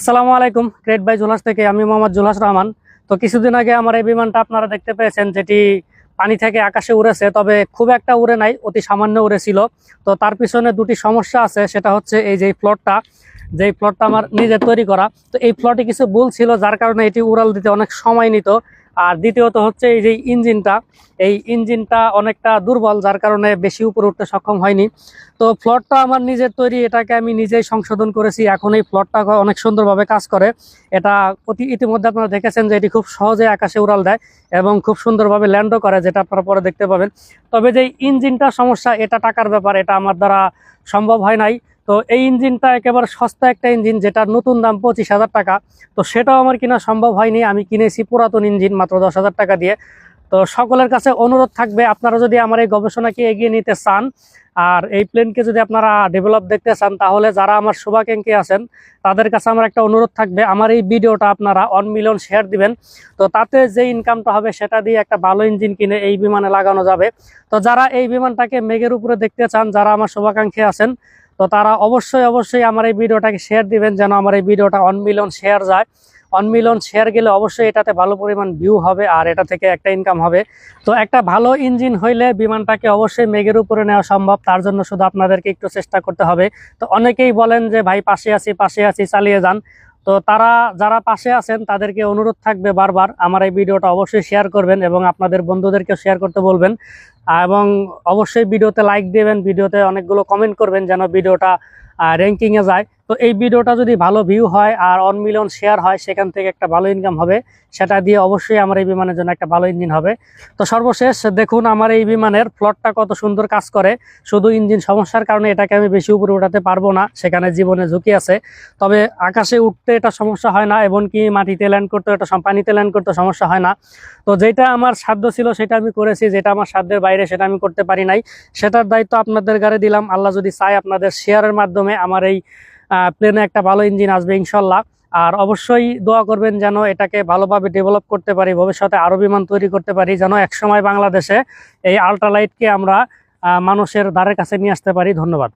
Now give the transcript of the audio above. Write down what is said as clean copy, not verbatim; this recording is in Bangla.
আসসালামু আলাইকুম। গ্রেট বাই জুলহাস থেকে আমি মোহাম্মদ জুলহাস রহমান। তো কিছুদিন আগে আমার এই বিমানটা আপনারা দেখতে পেয়েছেন, যেটি পানি থেকে আকাশে উড়েছে, তবে খুব একটা উড়ে নাই, অতি সামান্য উড়েছিল। তো তার পিছনে দুটি সমস্যা আছে, সেটা হচ্ছে এই যে প্লটটা আমার নিজের তৈরি করা। তো এই প্লটে কিছু ভুল ছিল, যার কারণে এটি উড়াল দিতে অনেক সময় নিত। আর দ্বিতীয়ত হচ্ছে এই যে ইঞ্জিনটা অনেকটা দুর্বল, যার কারণে বেশি উপরে উঠতে সক্ষম হয়নি। তো প্লটটা আমার নিজের তৈরি, এটাকে আমি নিজেই সংশোধন করেছি। এখন এই প্লটটা অনেক সুন্দরভাবে কাজ করে। এটা ইতিমধ্যে আপনারা দেখেছেন যে এটি খুব সহজে আকাশে উড়াল দেয় এবং খুব সুন্দরভাবে ল্যান্ডও করে, যেটা আপনারা পরে দেখতে পাবেন। তবে যে ইঞ্জিনটা সমস্যা, এটা টাকার ব্যাপার, এটা আমার দ্বারা সম্ভব হয় নাই। তো এই ইঞ্জিনটা একেবারে সস্তা একটা ইঞ্জিন, যেটার নতুন দাম 25,000 টাকা। তো সেটাও আমার কিনা সম্ভব হয়নি। আমি কিনেছি পুরাতন ইঞ্জিন মাত্র 10,000 টাকা দিয়ে। তো সকলের কাছে অনুরোধ থাকবে, আপনারা যদি আমার এই গবেষণাকে এগিয়ে নিতে চান আর এই প্লেনকে যদি আপনারা ডেভেলপ দেখতে চান, তাহলে যারা আমার শুভাকাঙ্ক্ষী আছেন তাদের কাছে আমার একটা অনুরোধ থাকবে, আমার এই ভিডিওটা আপনারা 1 মিলিয়ন শেয়ার দিবেন। তো তাতে যে ইনকামটা হবে সেটা দিয়ে একটা ভালো ইঞ্জিন কিনে এই বিমানে লাগানো যাবে। তো যারা এই বিমানটাকে মেঘের উপরে দেখতে চান, যারা আমার শুভাকাঙ্ক্ষী আছেন, তো তারা অবশ্যই আমার এই ভিডিওটাকে শেয়ার দিবেন, যেন আমার এই ভিডিওটা 1 মিলিয়ন শেয়ার যায়। 1 মিলিয়ন শেয়ার গেলে অবশ্যই এটাতে ভালো পরিমাণ ভিউ হবে আর এটা থেকে একটা ইনকাম হবে। তো একটা ভালো ইঞ্জিন হইলে বিমানটাকে অবশ্যই মেঘের উপরে নেওয়া সম্ভব। তার জন্য শুধু আপনাদেরকে একটু চেষ্টা করতে হবে। তো অনেকেই বলেন যে ভাই পাশে আছি চালিয়ে যান। তো যারা পাশে আছেন তাদেরকে অনুরোধ থাকবে বারবার, আমার এই ভিডিওটা অবশ্যই শেয়ার করবেন এবং আপনাদের বন্ধুদেরকে শেয়ার করতে বলবেন। এবং অবশ্যই ভিডিওতে লাইক দেবেন, ভিডিওতে অনেকগুলো কমেন্ট করবেন, যেন ভিডিওটা র্যাঙ্কিংয়ে যায়। তো এই ভিডিওটা যদি ভালো ভিউ হয় আর 1 মিলিয়ন শেয়ার হয়, সেখান থেকে একটা ভালো ইনকাম হবে। সেটা দিয়ে অবশ্যই আমার এই বিমানের জন্য একটা ভালো ইঞ্জিন হবে। তো সর্বশেষ দেখুন আমার এই বিমানের প্লটটা কত সুন্দর কাজ করে। শুধু ইঞ্জিন সমস্যার কারণে এটাকে আমি বেশি উপরে উঠাতে পারবো না, সেখানে জীবনে ঝুঁকি আছে। তবে আকাশে উঠতে এটা সমস্যা হয় না, এমনকি মাটিতে ল্যান্ড করতে, এটা পানিতে ল্যান্ড করতে সমস্যা হয় না। তো যেটা আমার সাধ্য ছিল সেটা আমি করেছি, যেটা আমার সাধ্যের বাইরে সেটা আমি করতে পারি নাই। সেটার দায়িত্ব আপনাদের গাড়ি দিলাম। আল্লাহ যদি চায়, আপনাদের শেয়ারের মাধ্যমে আমার এই প্লেনে একটা ভালো ইঞ্জিন আসবে ইনশাল্লাহ। আর অবশ্যই দোয়া করবেন যেন এটাকে ভালোভাবে ডেভেলপ করতে পারি, ভবিষ্যতে আরো বিমান তৈরি করতে পারি, যেন একসময় বাংলাদেশে এই আল্ট্রালাইটকে আমরা মানুষের দ্বারের কাছে নিয়ে আসতে পারি। ধন্যবাদ।